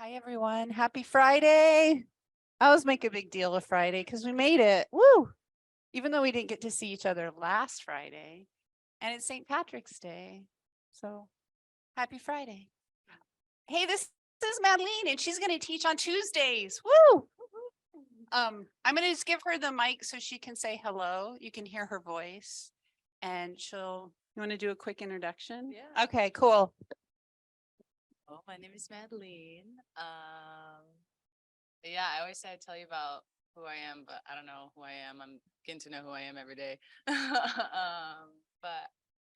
Hi, everyone. Happy Friday. I always make a big deal of Friday because we made it. Woo! Even though we didn't get to see each other last Friday, and it's St. Patrick's Day. So happy Friday. Hey, this is Madeline, and she's going to teach on Tuesdays. Woo! I'm going to just give her the mic so she can say hello. You can hear her voice, and you want to do a quick introduction? Yeah. Okay, cool. Oh, my name is Madeline. Yeah, I always say I tell you about who I am, but I don't know who I am. I'm getting to know who I am every day. But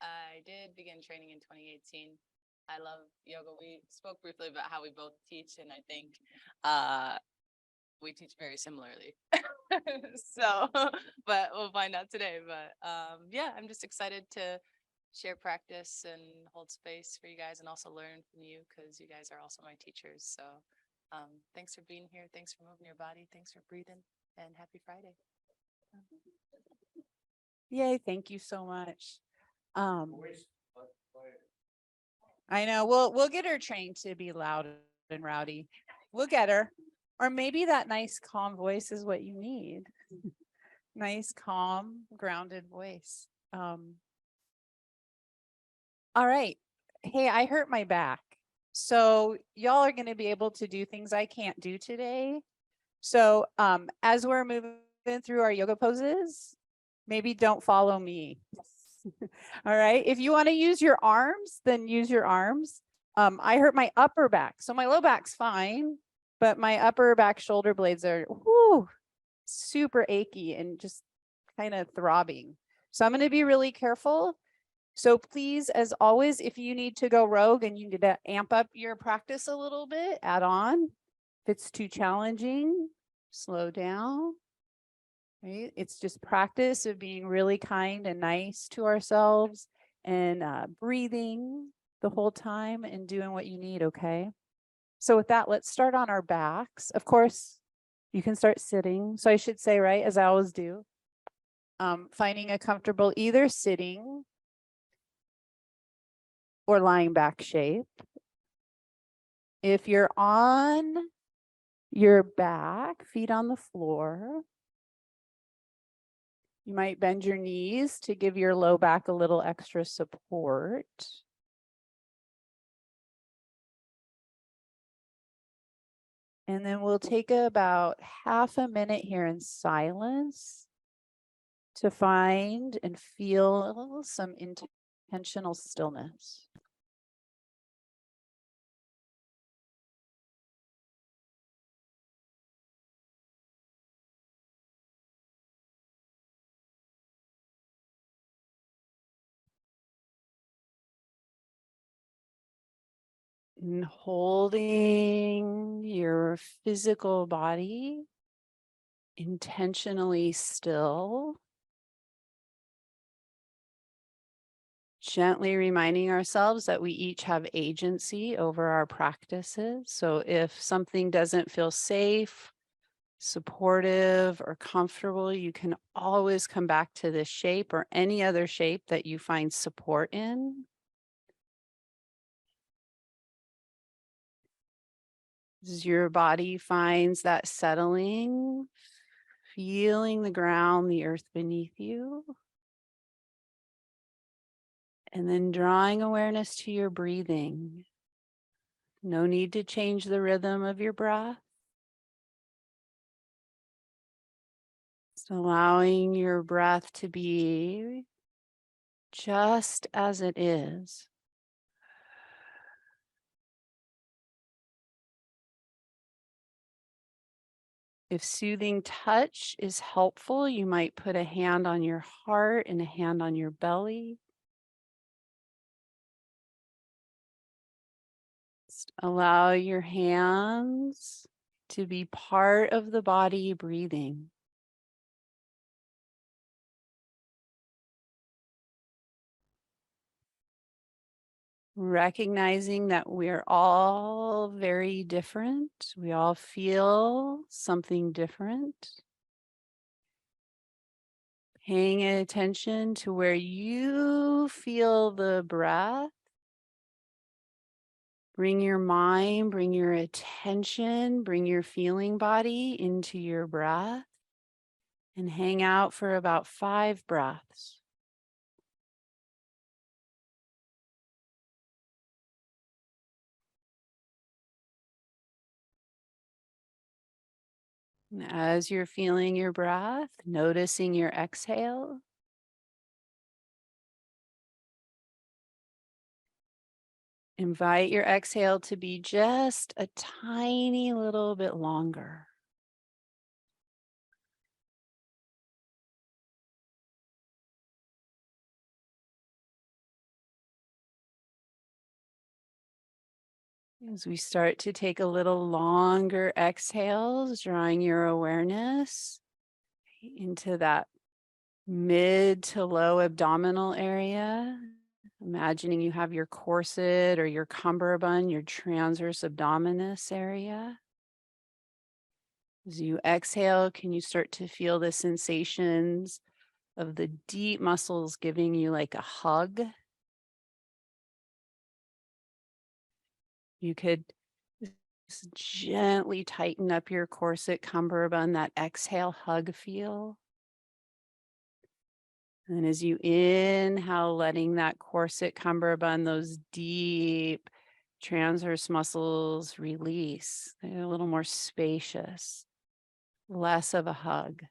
I did begin training in 2018. I love yoga. We spoke briefly about how we both teach, and I think we teach very similarly. So, but we'll find out today. But yeah, I'm just excited to share practice and hold space for you guys and also learn from you because you guys are also my teachers. So thanks for being here. Thanks for moving your body. Thanks for breathing, and happy Friday. Yay, thank you so much. I know we'll get her trained to be loud and rowdy. We'll get her. Or maybe that nice calm voice is what you need. Nice, calm, grounded voice. All right. Hey, I hurt my back. So y'all are going to be able to do things I can't do today. So as we're moving through our yoga poses, maybe don't follow me. All right. If you want to use your arms, then use your arms. I hurt my upper back. So my low back's fine, but my upper back shoulder blades are super achy and just kind of throbbing. So I'm going to be really careful. So please, as always, if you need to go rogue and you need to amp up your practice a little bit, add on. If it's too challenging, slow down. Right? It's just practice of being really kind and nice to ourselves and breathing the whole time and doing what you need, okay? So with that, let's start on our backs. Of course, you can start sitting. So I should say, right, as I always do, finding a comfortable either sitting or lying back shape. If you're on your back, feet on the floor, you might bend your knees to give your low back a little extra support. And then we'll take about half a minute here in silence to find and feel some intentional stillness. And holding your physical body intentionally still. Gently reminding ourselves that we each have agency over our practices. So if something doesn't feel safe, supportive, or comfortable, you can always come back to this shape or any other shape that you find support in. As your body finds that settling, feeling the ground, the earth beneath you. And then drawing awareness to your breathing. No need to change the rhythm of your breath. Just allowing your breath to be just as it is. If soothing touch is helpful, you might put a hand on your heart and a hand on your belly. Just allow your hands to be part of the body breathing. Recognizing that we're all very different. We all feel something different. Paying attention to where you feel the breath Bring your mind, bring your attention, bring your feeling body into your breath and hang out for about 5 breaths. And as you're feeling your breath, noticing your exhale, invite your exhale to be just a tiny little bit longer. As we start to take a little longer exhales, drawing your awareness into that mid to low abdominal area. Imagining you have your corset or your cummerbund, your transverse abdominis area. As you exhale, can you start to feel the sensations of the deep muscles giving you like a hug? You could just gently tighten up your corset cummerbund, that exhale hug feel. And as you inhale, letting that corset cummerbund, those deep transverse muscles release. They're a little more spacious, less of a hug.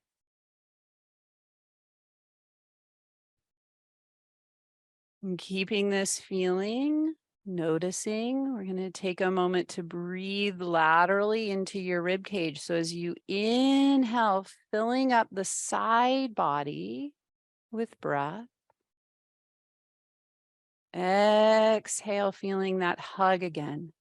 And keeping this feeling, noticing, we're going to take a moment to breathe laterally into your rib cage. So as you inhale, filling up the side body with breath. Exhale, feeling that hug again.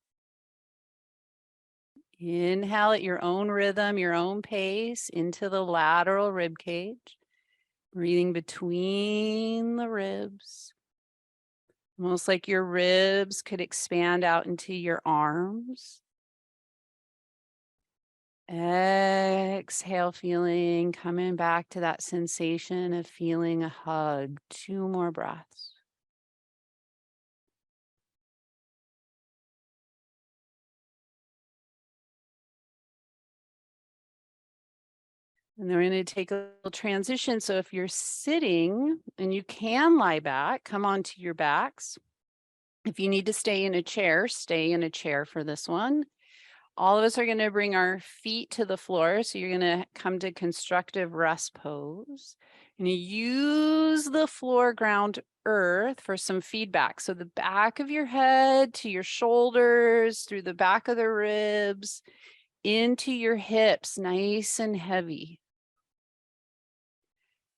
Inhale at your own rhythm, your own pace into the lateral rib cage. Breathing between the ribs. Almost like your ribs could expand out into your arms. Exhale, feeling, coming back to that sensation of feeling a hug. 2 more breaths. And then we're going to take a little transition. So if you're sitting and you can lie back, come onto your backs. If you need to stay in a chair, stay in a chair for this one. All of us are going to bring our feet to the floor. So you're going to come to constructive rest pose. And you use the floor ground earth for some feedback. So the back of your head to your shoulders, through the back of the ribs, into your hips, nice and heavy.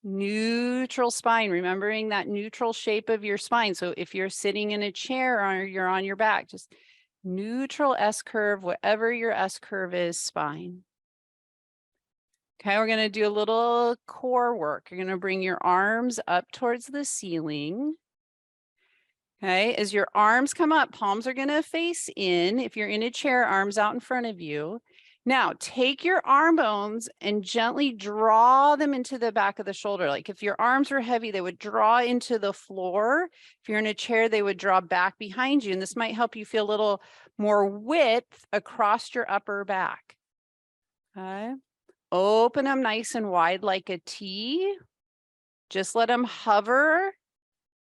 Neutral spine, remembering that neutral shape of your spine. So if you're sitting in a chair or you're on your back, just neutral S curve, whatever your S curve is, spine. Okay, we're going to do a little core work. You're going to bring your arms up towards the ceiling. Okay, as your arms come up, palms are going to face in. If you're in a chair, arms out in front of you. Now, take your arm bones and gently draw them into the back of the shoulder. Like if your arms were heavy, they would draw into the floor. If you're in a chair, they would draw back behind you. And this might help you feel a little more width across your upper back. Okay. Open them nice and wide like a T. Just let them hover.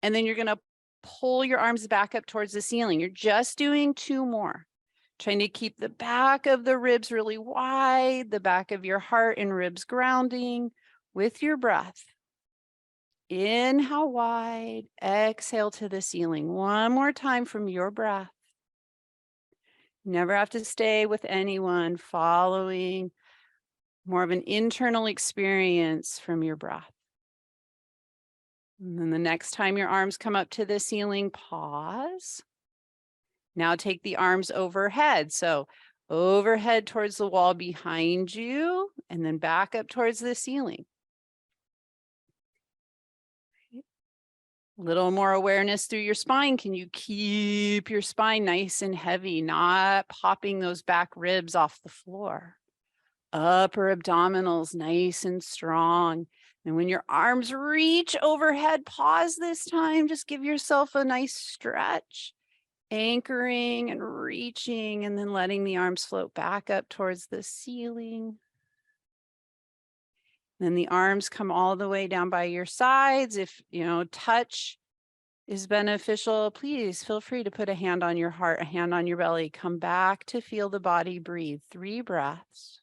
And then you're going to pull your arms back up towards the ceiling. You're just doing 2 more. Trying to keep the back of the ribs really wide, the back of your heart and ribs grounding with your breath. Inhale wide, exhale to the ceiling. One more time from your breath. Never have to stay with anyone, following more of an internal experience from your breath. And then the next time your arms come up to the ceiling, pause. Now take the arms overhead. So overhead towards the wall behind you, and then back up towards the ceiling. A little more awareness through your spine. Can you keep your spine nice and heavy, not popping those back ribs off the floor? Upper abdominals nice and strong. And when your arms reach overhead, pause this time. Just give yourself a nice stretch. Anchoring and reaching, and then letting the arms float back up towards the ceiling. Then the arms come all the way down by your sides. If, touch is beneficial, please feel free to put a hand on your heart, a hand on your belly. Come back to feel the body breathe. 3 breaths.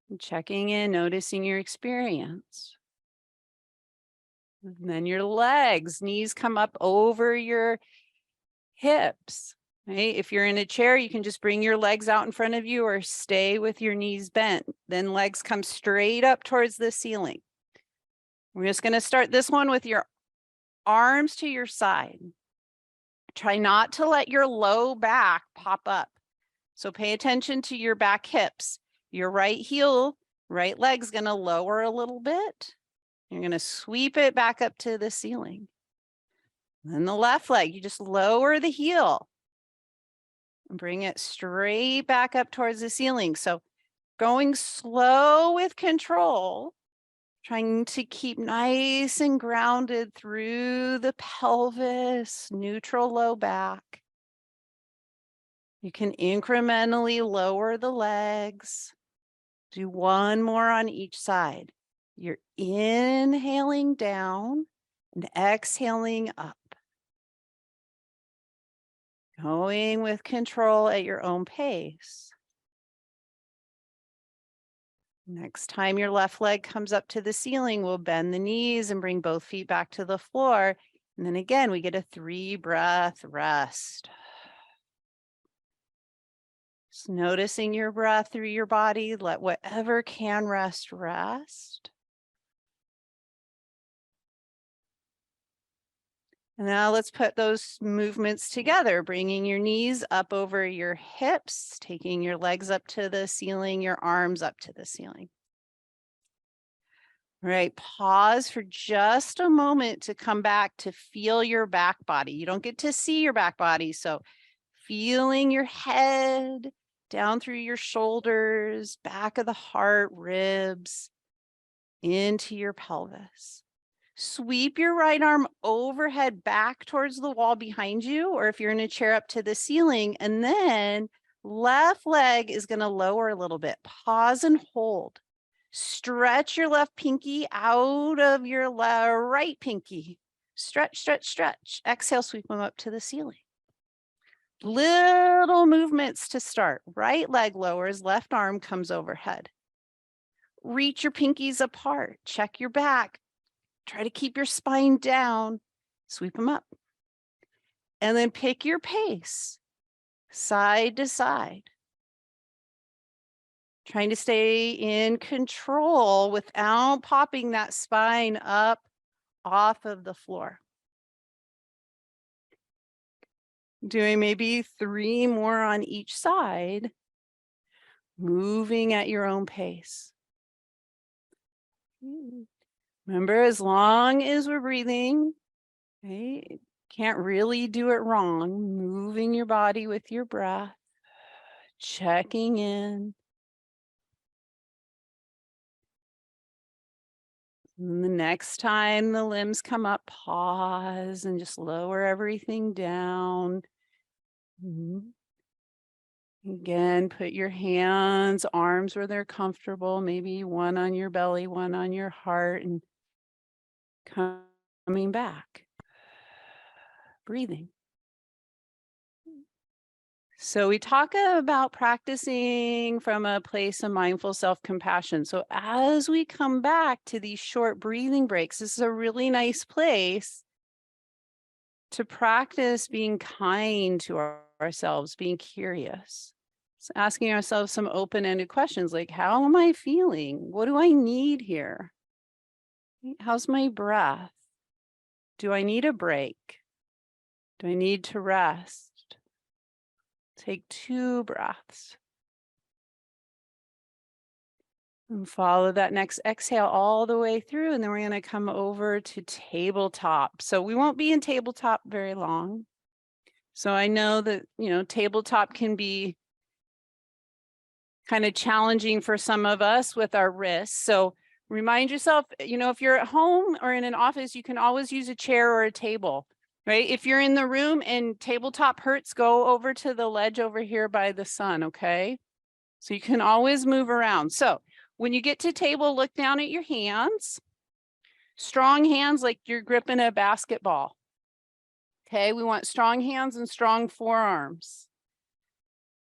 And checking in, noticing your experience. And then your legs, knees come up over your hips. Right? If you're in a chair, you can just bring your legs out in front of you or stay with your knees bent. Then legs come straight up towards the ceiling. We're just going to start this one with your arms to your side. Try not to let your low back pop up. So pay attention to your back hips. Your right heel, right leg's going to lower a little bit. You're going to sweep it back up to the ceiling. Then the left leg, you just lower the heel and bring it straight back up towards the ceiling. So going slow with control, trying to keep nice and grounded through the pelvis, neutral low back. You can incrementally lower the legs. Do one more on each side. You're inhaling down and exhaling up. Going with control at your own pace. Next time your left leg comes up to the ceiling, we'll bend the knees and bring both feet back to the floor. And then again, we get a 3-breath rest. Just noticing your breath through your body. Let whatever can rest, rest. And now let's put those movements together, bringing your knees up over your hips, taking your legs up to the ceiling, your arms up to the ceiling. All right, pause for just a moment to come back to feel your back body. You don't get to see your back body, so feeling your head down through your shoulders, back of the heart, ribs, into your pelvis. Sweep your right arm overhead back towards the wall behind you, or if you're in a chair up to the ceiling, and then left leg is going to lower a little bit. Pause and hold. Stretch your left pinky out of your right pinky. Stretch, stretch, stretch. Exhale, sweep them up to the ceiling. Little movements to start. Right leg lowers, left arm comes overhead. Reach your pinkies apart. Check your back. Try to keep your spine down. Sweep them up. And then pick your pace, side to side. Trying to stay in control without popping that spine up off of the floor. Doing maybe 3 more on each side, moving at your own pace. Remember, as long as we're breathing, right? Can't really do it wrong. Moving your body with your breath, checking in. And the next time the limbs come up, pause and just lower everything down. Again, put your hands, arms where they're comfortable, maybe one on your belly, one on your heart, and coming back. Breathing. So we talk about practicing from a place of mindful self-compassion. So as we come back to these short breathing breaks, this is a really nice place to practice being kind to ourselves, being curious. So asking ourselves some open-ended questions like, how am I feeling? What do I need here? How's my breath? Do I need a break? Do I need to rest? Take 2 breaths. And follow that next exhale all the way through, and then we're going to come over to tabletop. So we won't be in tabletop very long. So I know that, tabletop can be kind of challenging for some of us with our wrists. So remind yourself, if you're at home or in an office, you can always use a chair or a table. right? If you're in the room and tabletop hurts, go over to the ledge over here by the sun, okay? So you can always move around. So when you get to table, look down at your hands. Strong hands like you're gripping a basketball. Okay, we want strong hands and strong forearms.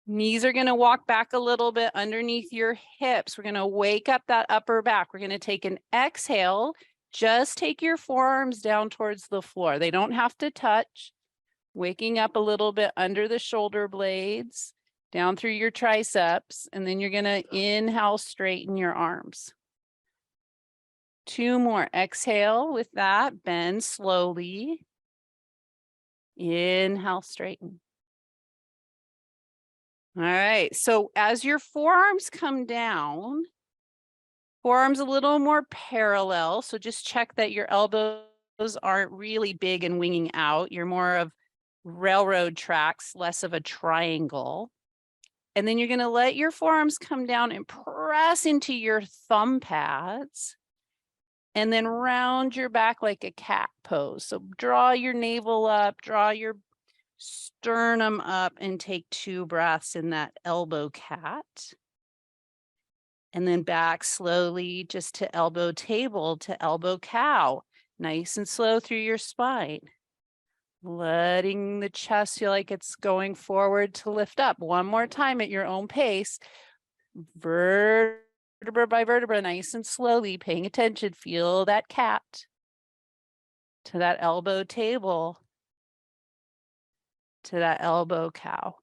Knees are gonna walk back a little bit underneath your hips. We're gonna wake up that upper back. We're gonna take an exhale. Just take your forearms down towards the floor. They don't have to touch. Waking up a little bit under the shoulder blades, down through your triceps, and then you're gonna inhale, straighten your arms. 2 more. Exhale with that, bend slowly. Inhale, straighten. All right, so as your forearms come down, forearms a little more parallel, so just check that your elbows aren't really big and winging out. You're more of railroad tracks, less of a triangle. And then you're gonna let your forearms come down and press into your thumb pads. And then round your back like a cat pose. So draw your navel up, draw your sternum up, and take 2 breaths in that elbow cat. And then back slowly just to elbow table to elbow cow. Nice and slow through your spine. Letting the chest feel like it's going forward to lift up. One more time at your own pace. Vertebra by vertebra, nice and slowly, paying attention. Feel that cat to that elbow table to that elbow cow.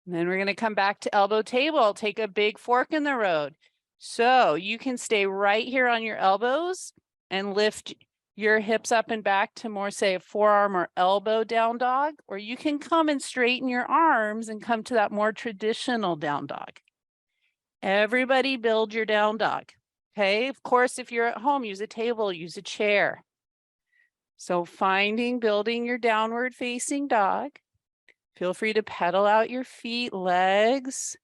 And then we're going to come back to elbow table. Take a big fork in the road. So you can stay right here on your elbows and lift your hips up and back to more, say, a forearm or elbow down dog, or you can come and straighten your arms and come to that more traditional down dog. Everybody build your down dog. Okay, of course, if you're at home, use a table, use a chair. So building your downward facing dog. Feel free to pedal out your feet, legs.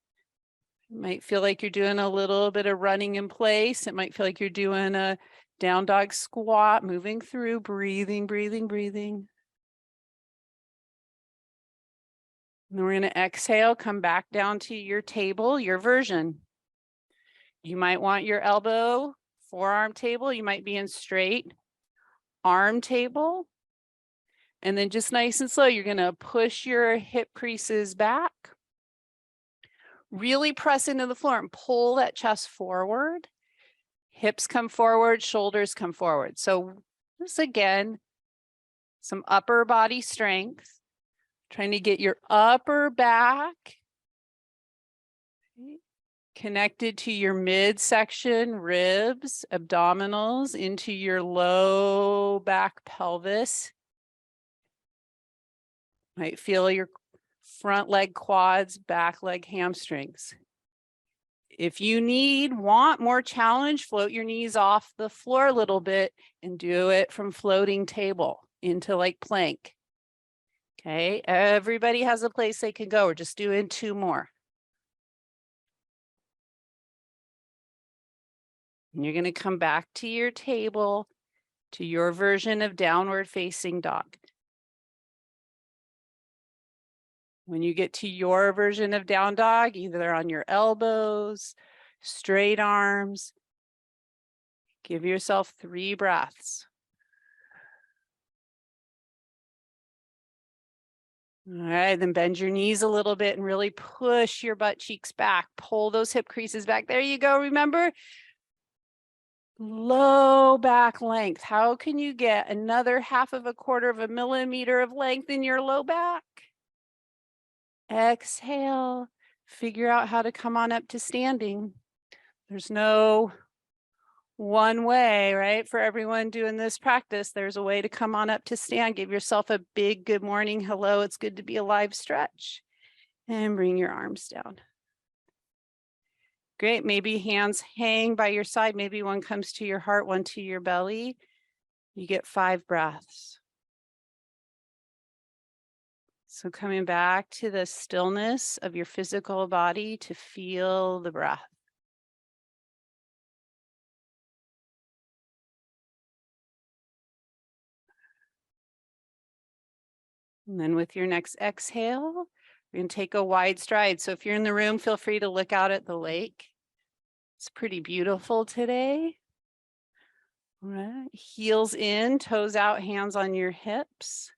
You might feel like you're doing a little bit of running in place. It might feel like you're doing a down dog squat, moving through, breathing, breathing, breathing. And then we're going to exhale, come back down to your table, your version. You might want your elbow, forearm table. You might be in straight arm table. And then just nice and slow, you're going to push your hip creases back. Really press into the floor and pull that chest forward. Hips come forward, shoulders come forward. So this again, some upper body strength. Trying to get your upper back connected to your midsection, ribs, abdominals, into your low back pelvis. Might feel your front leg quads, back leg hamstrings. If you want more challenge, float your knees off the floor a little bit and do it from floating table into like plank. Okay, everybody has a place they can go. We're just doing 2 more. And you're going to come back to your table, to your version of downward facing dog. When you get to your version of down dog, either on your elbows, straight arms, give yourself 3 breaths. All right, then bend your knees a little bit and really push your butt cheeks back. Pull those hip creases back. There you go. Remember, low back length. How can you get another 1/2 millimeter of length in your low back? Exhale. Figure out how to come on up to standing. There's no one way, right? For everyone doing this practice, there's a way to come on up to stand. Give yourself a big good morning, hello, it's good to be alive stretch. And bring your arms down. Great, maybe hands hang by your side. Maybe one comes to your heart, one to your belly. You get 5 breaths. So coming back to the stillness of your physical body to feel the breath. And then with your next exhale, we're going to take a wide stride. So if you're in the room, feel free to look out at the lake. It's pretty beautiful today. All right, heels in, toes out, hands on your hips.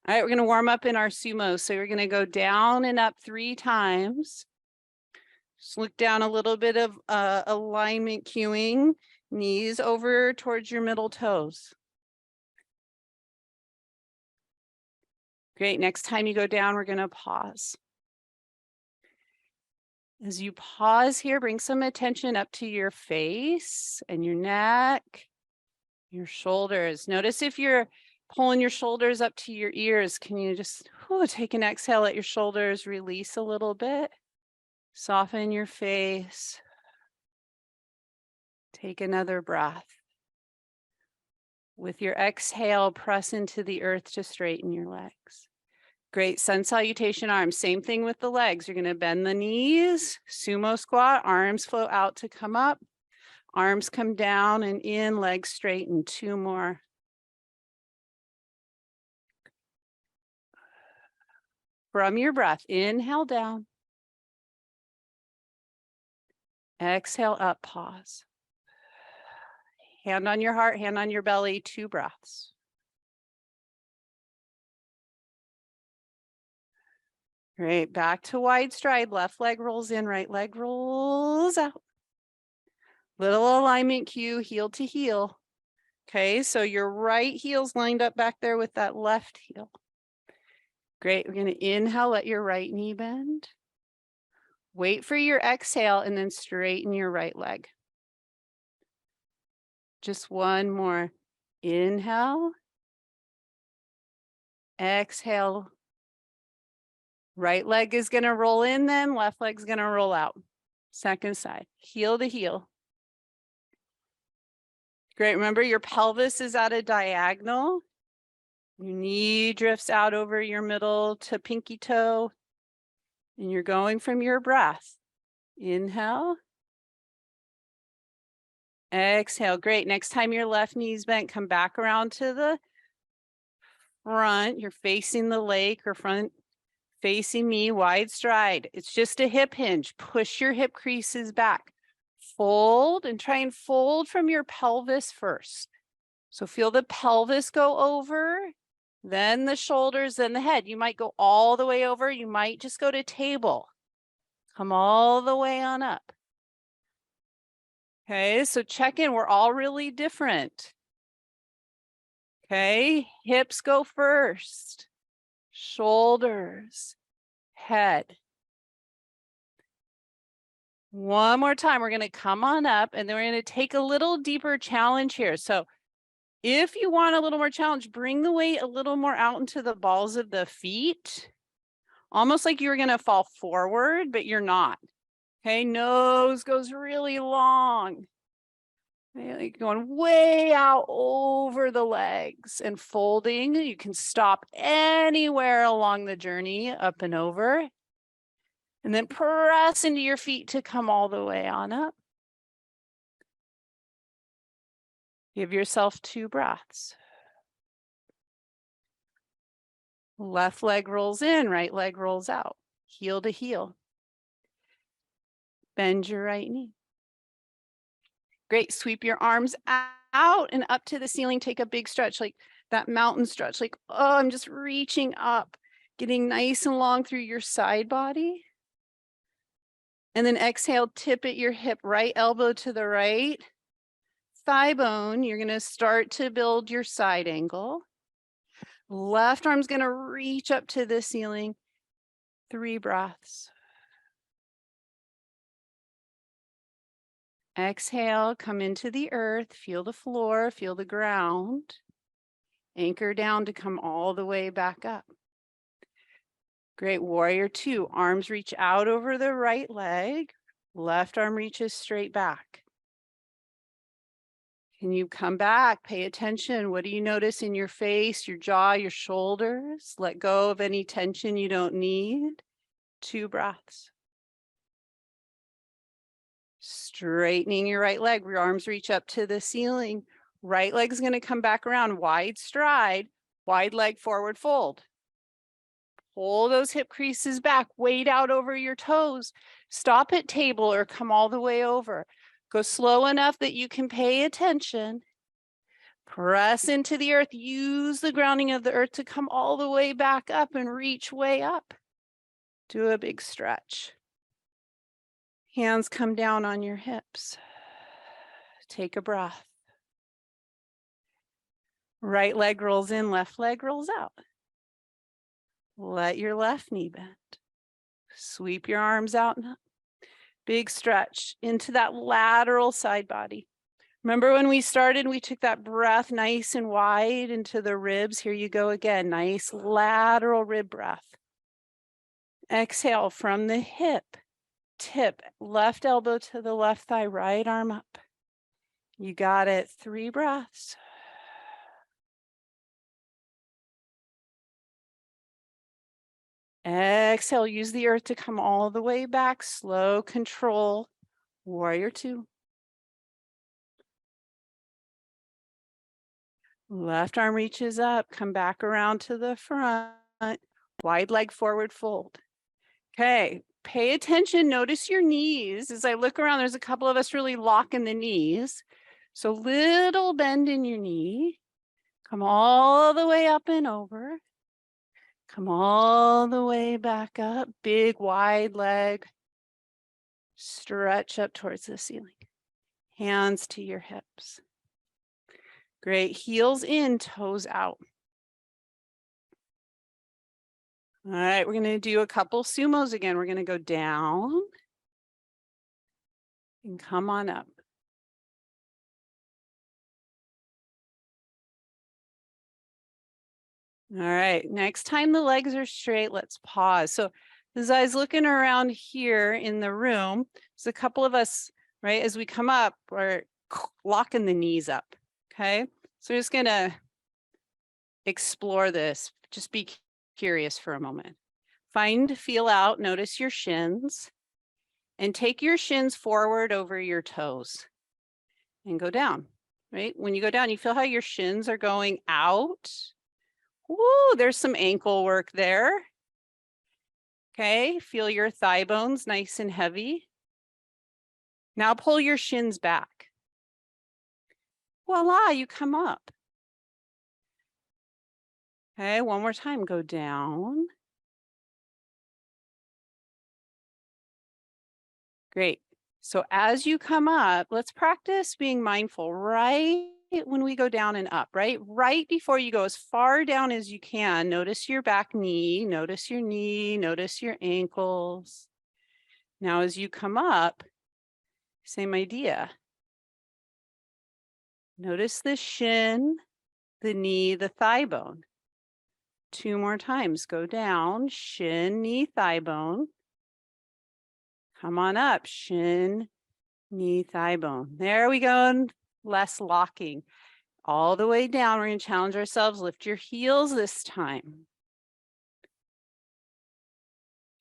All right, we're going to warm up in our sumo. So we're going to go down and up 3 times. Just look down, a little bit of alignment cueing, knees over towards your middle toes. Great, next time you go down, we're going to pause. As you pause here, bring some attention up to your face and your neck, your shoulders. Notice if you're pulling your shoulders up to your ears, can you just take an exhale, let your shoulders release a little bit. Soften your face. Take another breath. With your exhale, press into the earth to straighten your legs. Great, sun salutation arms. Same thing with the legs. You're going to bend the knees, sumo squat, arms float out to come up. Arms come down and in, legs straighten. 2 more. From your breath, inhale down. Exhale up, pause. Hand on your heart, hand on your belly, 2 breaths. Great, back to wide stride. Left leg rolls in, right leg rolls out. Little alignment cue, heel to heel. Okay, so your right heel's lined up back there with that left heel. Great, we're gonna inhale, let your right knee bend. Wait for your exhale and then straighten your right leg. Just 1 more. Inhale. Exhale. Right leg is gonna roll in then, left leg's gonna roll out. Second side, heel to heel. Great, remember your pelvis is at a diagonal. Your knee drifts out over your middle to pinky toe. And you're going from your breath. Inhale. Exhale, great. Next time your left knee's bent, come back around to the front. You're facing the lake or front facing me, wide stride. It's just a hip hinge. Push your hip creases back. Fold and try and fold from your pelvis first. So feel the pelvis go over, then the shoulders, then the head. You might go all the way over. You might just go to table. Come all the way on up. Okay, so check in. We're all really different. Okay, hips go first. Shoulders, head. One more time, we're going to come on up and then we're going to take a little deeper challenge here. So if you want a little more challenge, bring the weight a little more out into the balls of the feet. Almost like you're going to fall forward, but you're not. Okay, nose goes really long. Like going way out over the legs and folding. You can stop anywhere along the journey, up and over. And then press into your feet to come all the way on up. Give yourself 2 breaths. Left leg rolls in, right leg rolls out. Heel to heel. Bend your right knee. Great, sweep your arms out and up to the ceiling. Take a big stretch, like that mountain stretch. Like, oh, I'm just reaching up, getting nice and long through your side body. And then exhale, tip at your hip, right elbow to the right thigh bone. You're gonna start to build your side angle. Left arm's gonna reach up to the ceiling. 3 breaths. Exhale, come into the earth, feel the floor, feel the ground. Anchor down to come all the way back up. Great, warrior 2, arms reach out over the right leg, left arm reaches straight back. Can you come back? Pay attention. What do you notice in your face, your jaw, your shoulders? Let go of any tension you don't need. 2 breaths. Straightening your right leg, your arms reach up to the ceiling. Right leg's going to come back around, wide stride, wide leg forward fold. Pull those hip creases back, weight out over your toes. Stop at table or come all the way over. Go slow enough that you can pay attention. Press into the earth. Use the grounding of the earth to come all the way back up and reach way up. Do a big stretch. Hands come down on your hips. Take a breath. Right leg rolls in, left leg rolls out. Let your left knee bend. Sweep your arms out and up. Big stretch into that lateral side body. Remember when we started, we took that breath nice and wide into the ribs. Here you go again. Nice lateral rib breath. Exhale from the hip. Tip left elbow to the left thigh, right arm up. You got it. 3 breaths. Exhale, use the earth to come all the way back. Slow control. Warrior 2. Left arm reaches up, come back around to the front. Wide leg forward fold. Okay, pay attention, notice your knees. As I look around, there's a couple of us really locking the knees. So little bend in your knee. Come all the way up and over. Come all the way back up. Big wide leg. Stretch up towards the ceiling. Hands to your hips. Great, heels in, toes out. All right, we're gonna do a couple sumos again. We're gonna go down and come on up. All right, next time the legs are straight, let's pause. So as I was looking around here in the room, there's a couple of us, right? As we come up, we're locking the knees up, okay? So we're just gonna explore this. Just be curious for a moment. Find, feel out, notice your shins, and take your shins forward over your toes and go down, right? When you go down, you feel how your shins are going out. Woo, there's some ankle work there. Okay, feel your thigh bones nice and heavy. Now pull your shins back. Voila, you come up. Okay, one more time, go down. Great. So as you come up, let's practice being mindful right when we go down and up, right? Right before you go as far down as you can, notice your back knee, notice your knee, notice your ankles. Now, as you come up, same idea. Notice the shin, the knee, the thigh bone. 2 more times, go down, shin, knee, thigh bone. Come on up, shin, knee, thigh bone. There we go, and less locking. All the way down, we're going to challenge ourselves. Lift your heels this time.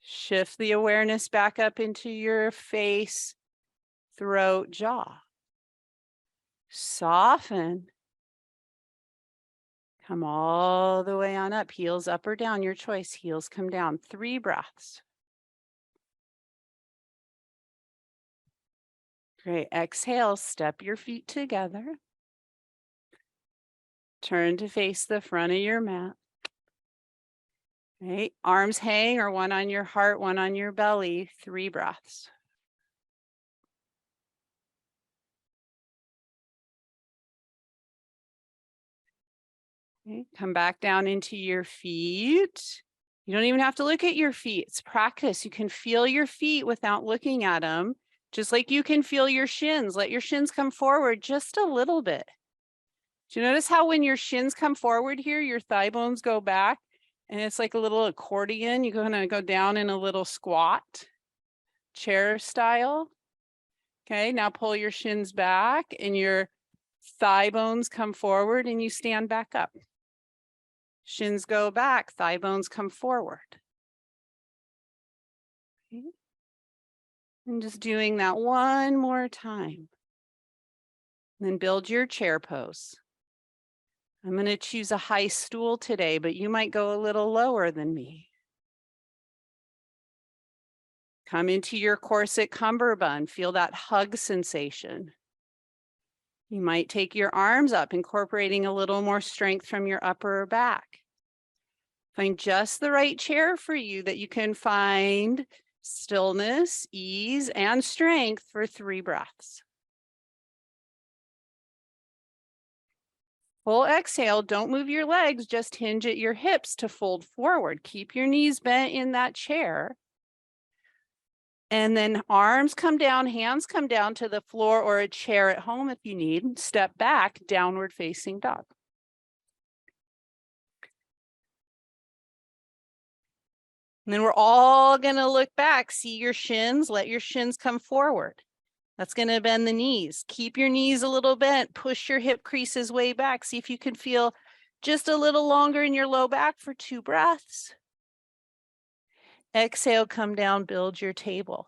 Shift the awareness back up into your face, throat, jaw. Soften. Come all the way on up. Heels up or down, your choice. Heels come down. 3 breaths. Great. Exhale, step your feet together. Turn to face the front of your mat. Right. Arms hang, or one on your heart, one on your belly. 3 breaths. Okay. Come back down into your feet. You don't even have to look at your feet. It's practice. You can feel your feet without looking at them, just like you can feel your shins. Let your shins come forward just a little bit. Do you notice how when your shins come forward here, your thigh bones go back? And it's like a little accordion. You're going to go down in a little squat, chair style. Okay, now pull your shins back and your thigh bones come forward and you stand back up. Shins go back, thigh bones come forward. Okay. And just doing that one more time. Then build your chair pose. I'm going to choose a high stool today, but you might go a little lower than me. Come into your corset cummerbund. Feel that hug sensation. You might take your arms up, incorporating a little more strength from your upper back. Find just the right chair for you that you can find stillness, ease, and strength for 3 breaths. Full exhale, don't move your legs, just hinge at your hips to fold forward. Keep your knees bent in that chair. And then arms come down, hands come down to the floor or a chair at home if you need. Step back, downward facing dog. And then we're all gonna look back, see your shins, let your shins come forward. That's gonna bend the knees. Keep your knees a little bent, push your hip creases way back. See if you can feel just a little longer in your low back for 2 breaths. Exhale, come down, build your table.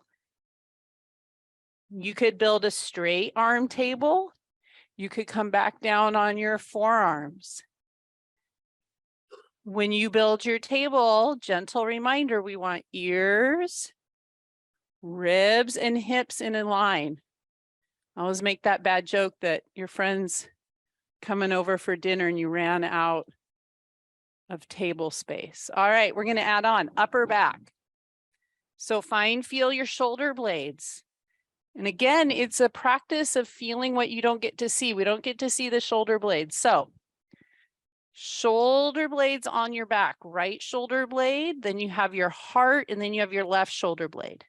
You could build a straight arm table. You could come back down on your forearms. When you build your table, gentle reminder, we want ears, ribs, and hips in a line. I always make that bad joke that your friend's coming over for dinner and you ran out of table space. All right, we're gonna add on upper back. So feel your shoulder blades. And again, it's a practice of feeling what you don't get to see. We don't get to see the shoulder blades. So shoulder blades on your back, right shoulder blade, then you have your heart, and then you have your left shoulder blade.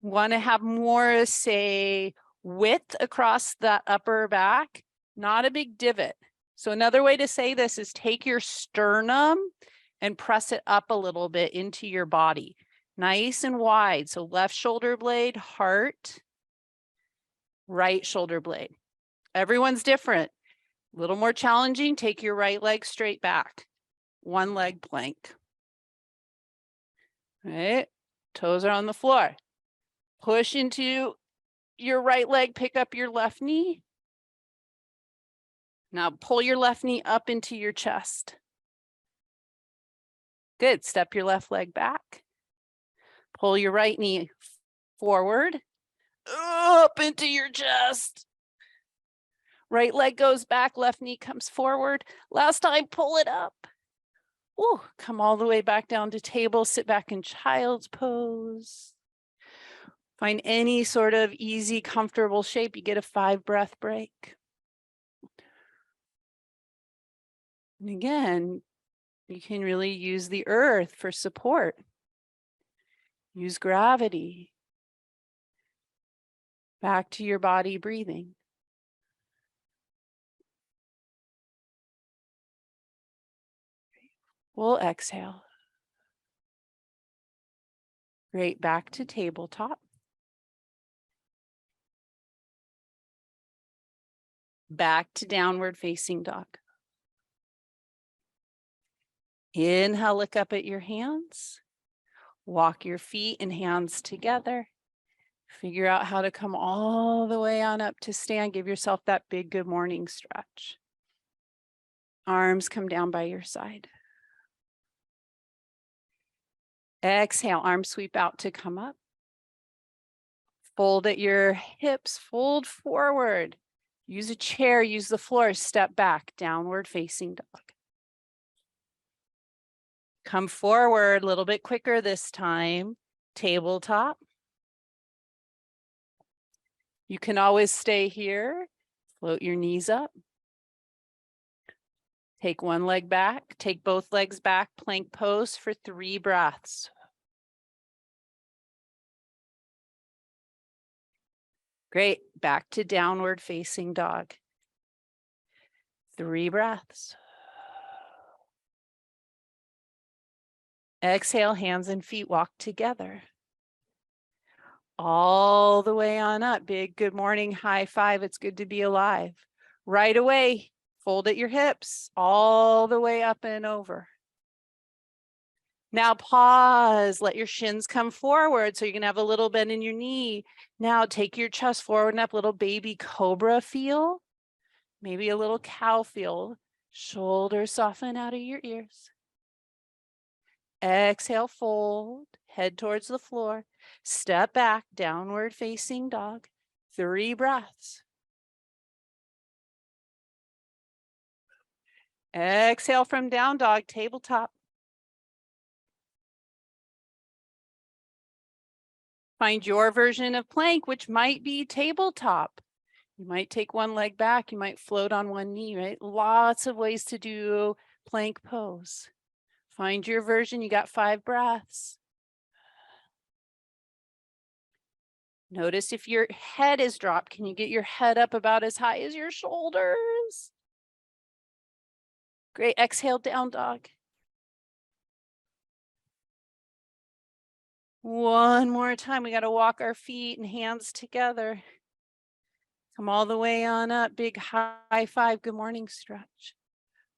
Want to have more, say, width across that upper back, not a big divot. So another way to say this is take your sternum and press it up a little bit into your body. Nice and wide. So left shoulder blade, heart, right shoulder blade. Everyone's different. A little more challenging, take your right leg straight back. 1 leg plank. All right, toes are on the floor. Push into your right leg, pick up your left knee. Now pull your left knee up into your chest. Good, step your left leg back. Pull your right knee forward, up into your chest. Right leg goes back, left knee comes forward. Last time, pull it up. Ooh, come all the way back down to table, sit back in child's pose. Find any sort of easy, comfortable shape. You get a 5 breath break. And again, you can really use the earth for support. Use gravity. Back to your body breathing. Full exhale. Great, back to tabletop. Back to downward facing dog. Inhale, look up at your hands. Walk your feet and hands together. Figure out how to come all the way on up to stand. Give yourself that big good morning stretch. Arms come down by your side. Exhale, arms sweep out to come up. Fold at your hips, fold forward. Use a chair, use the floor, step back, downward facing dog. Come forward a little bit quicker this time, tabletop. You can always stay here, float your knees up. Take 1 leg back, take both legs back, plank pose for 3 breaths. Great, back to downward facing dog. 3 breaths. Exhale, hands and feet walk together. All the way on up, big good morning, high five, it's good to be alive. Right away, fold at your hips, all the way up and over. Now pause, let your shins come forward so you can have a little bend in your knee. Now take your chest forward and up, little baby cobra feel, maybe a little cow feel. Shoulders soften out of your ears. Exhale, fold, head towards the floor. Step back, downward facing dog. 3 breaths. Exhale from down dog, tabletop. Find your version of plank, which might be tabletop. You might take one leg back, you might float on one knee, right? Lots of ways to do plank pose. Find your version, you got 5 breaths. Notice if your head is dropped, can you get your head up about as high as your shoulders? Great, exhale, down dog. One more time, we gotta walk our feet and hands together. Come all the way on up, big high five, good morning stretch.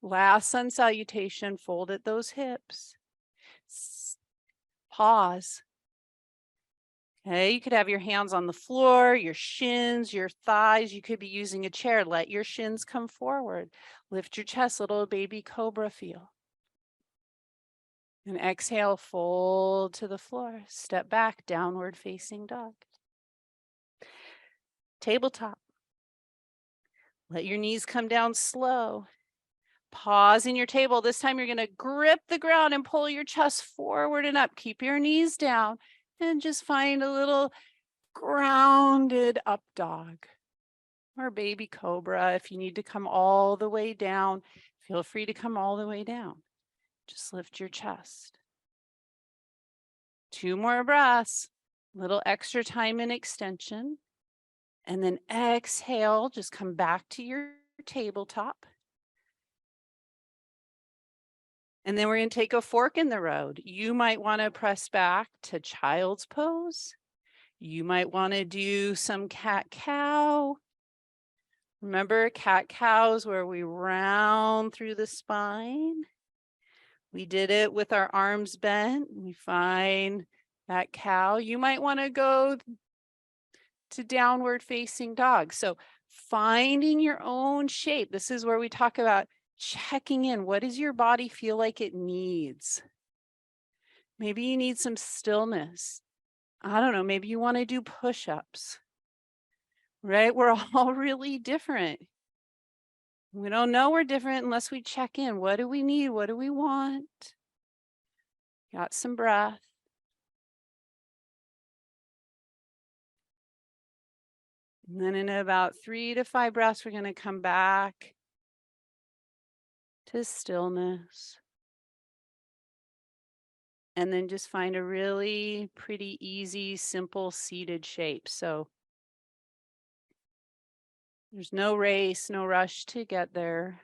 Last sun salutation, fold at those hips. Pause. Okay, you could have your hands on the floor, your shins, your thighs. You could be using a chair. Let your shins come forward. Lift your chest, little baby cobra feel. And exhale, fold to the floor. Step back, downward facing dog. Tabletop. Let your knees come down slow. Pause in your table. This time you're going to grip the ground and pull your chest forward and up. Keep your knees down and just find a little grounded up dog or baby cobra. If you need to come all the way down, feel free to come all the way down. Just lift your chest. 2 more breaths, little extra time in extension. And then exhale, just come back to your tabletop. And then we're going to take a fork in the road. You might want to press back to child's pose. You might want to do some cat-cow. Remember cat-cows where we round through the spine? We did it with our arms bent. We find that cow. You might want to go to downward facing dog. So finding your own shape. This is where we talk about checking in. What does your body feel like it needs? Maybe you need some stillness. I don't know, maybe you want to do push-ups, right? We're all really different. We don't know we're different unless we check in. What do we need? What do we want? Got some breath. And then in about 3 to 5 breaths, we're going to come back to stillness. And then just find a really pretty easy, simple seated shape. So there's no race, no rush to get there.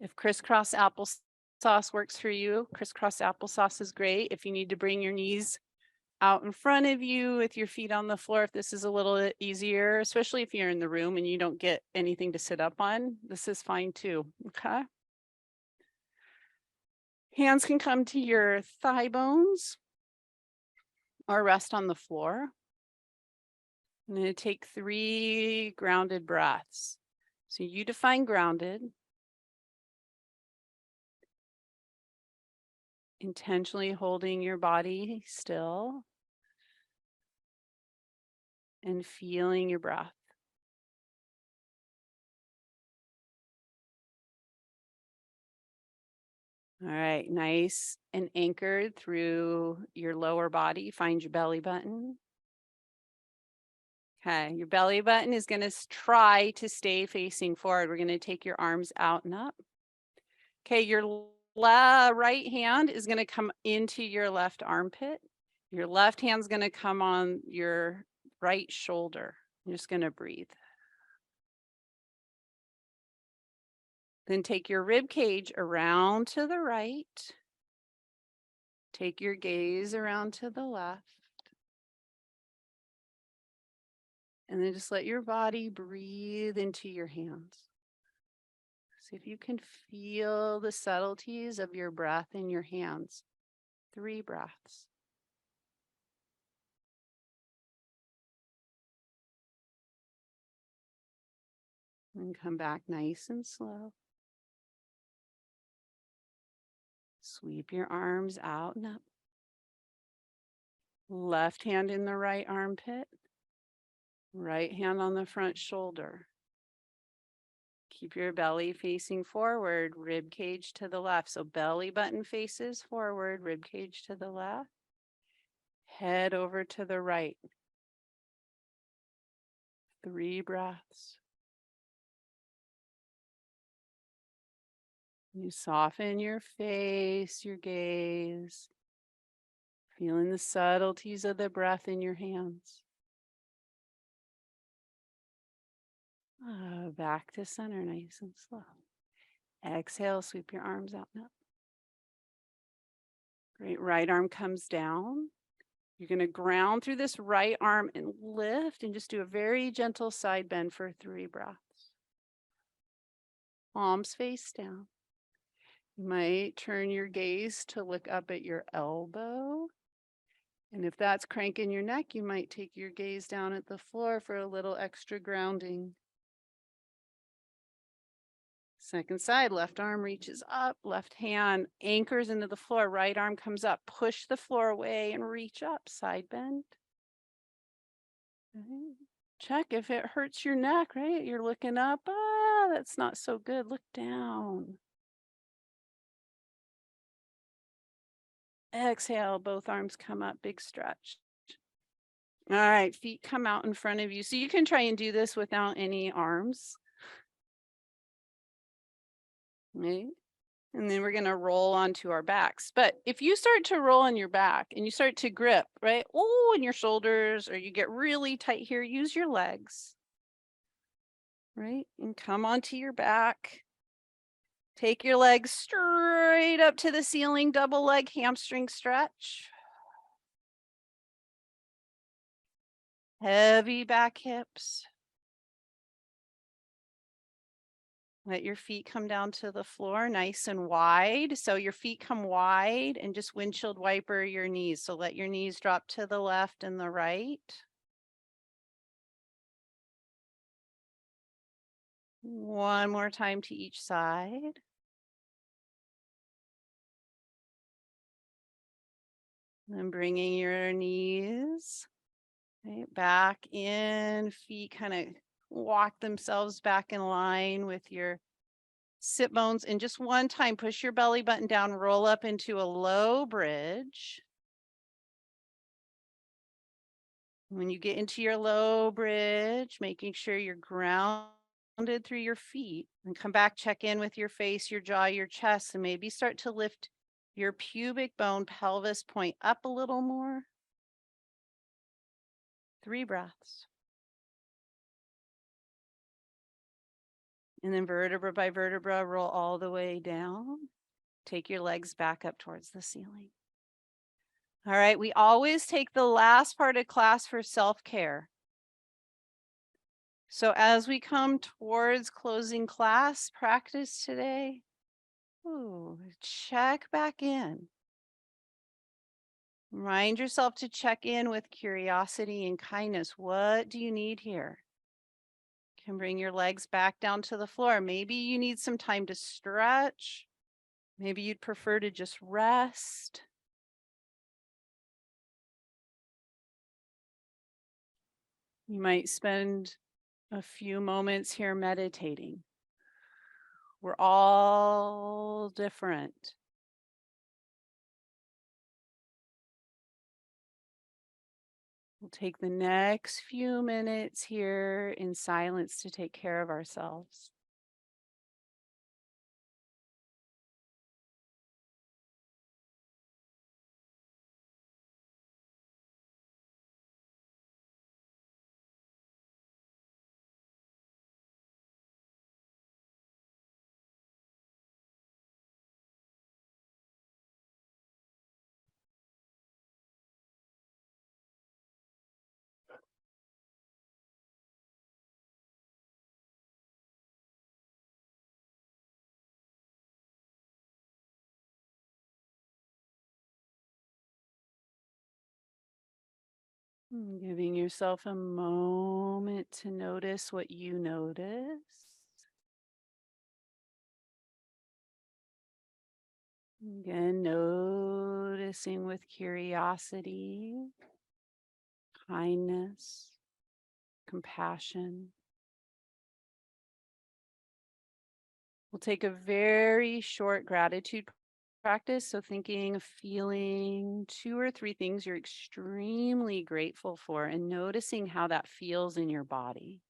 If crisscross applesauce works for you, crisscross applesauce is great. If you need to bring your knees out in front of you with your feet on the floor, if this is a little bit easier, especially if you're in the room and you don't get anything to sit up on, this is fine too, okay? Hands can come to your thigh bones or rest on the floor. I'm going to take 3 grounded breaths. So you define grounded. Intentionally holding your body still and feeling your breath. All right, nice and anchored through your lower body. Find your belly button. Okay, your belly button is going to try to stay facing forward. We're going to take your arms out and up. Okay, your right hand is going to come into your left armpit. Your left hand's going to come on your right shoulder. You're just going to breathe. Then take your rib cage around to the right. Take your gaze around to the left. And then just let your body breathe into your hands. See if you can feel the subtleties of your breath in your hands. 3 breaths. And come back nice and slow. Sweep your arms out and up. Left hand in the right armpit. Right hand on the front shoulder. Keep your belly facing forward, rib cage to the left. So belly button faces forward, rib cage to the left. Head over to the right. 3 breaths. You soften your face, your gaze, feeling the subtleties of the breath in your hands. Back to center, nice and slow. Exhale, sweep your arms out and up. Great, right arm comes down. You're going to ground through this right arm and lift and just do a very gentle side bend for 3 breaths. Palms face down. You might turn your gaze to look up at your elbow. And if that's cranking your neck, you might take your gaze down at the floor for a little extra grounding. Second side, left arm reaches up, left hand anchors into the floor, right arm comes up. Push the floor away and reach up, side bend. Okay. Check if it hurts your neck, right? You're looking up, that's not so good. Look down. Exhale, both arms come up, big stretch. All right, feet come out in front of you. So you can try and do this without any arms. Right? And then we're going to roll onto our backs. But if you start to roll on your back and you start to grip, right? Oh, in your shoulders, or you get really tight here, use your legs. Right? And come onto your back. Take your legs straight up to the ceiling, double leg hamstring stretch. Heavy back hips. Let your feet come down to the floor nice and wide. So your feet come wide and just windshield wiper your knees. So let your knees drop to the left and the right. One more time to each side. And bringing your knees right back in, feet kind of walk themselves back in line with your sit bones. And just one time, push your belly button down, roll up into a low bridge. When you get into your low bridge, making sure you're grounded through your feet, and come back, check in with your face, your jaw, your chest, and maybe start to lift your pubic bone pelvis point up a little more. 3 breaths. And then vertebra by vertebra, roll all the way down. Take your legs back up towards the ceiling. All right, we always take the last part of class for self-care. So as we come towards closing class practice today, check back in. Remind yourself to check in with curiosity and kindness. What do you need here? Can bring your legs back down to the floor. Maybe you need some time to stretch. Maybe you'd prefer to just rest. You might spend a few moments here meditating. We're all different. We'll take the next few minutes here in silence to take care of ourselves. Giving yourself a moment to notice what you notice. Again, noticing with curiosity, kindness, compassion. We'll take a very short gratitude practice. So thinking, feeling 2 or 3 things you're extremely grateful for and noticing how that feels in your body.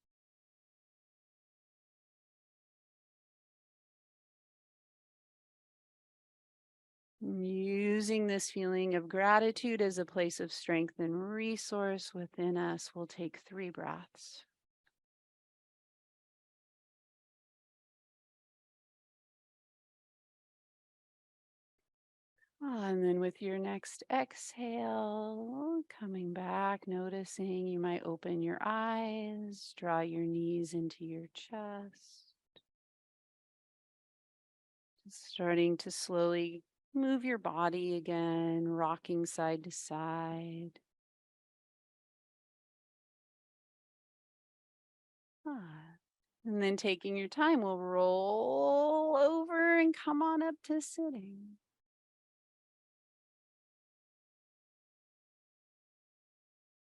Using this feeling of gratitude as a place of strength and resource within us, we'll take 3 breaths. And then with your next exhale, coming back, noticing you might open your eyes, draw your knees into your chest. Starting to slowly move your body again, rocking side to side. And then taking your time, we'll roll over and come on up to sitting.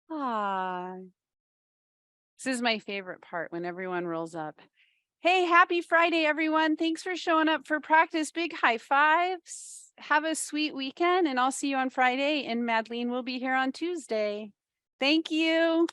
Ah, this is my favorite part when everyone rolls up. Hey, happy Friday, everyone. Thanks for showing up for practice. Big high fives. Have a sweet weekend, and I'll see you on Friday. And Madeline will be here on Tuesday. Thank you.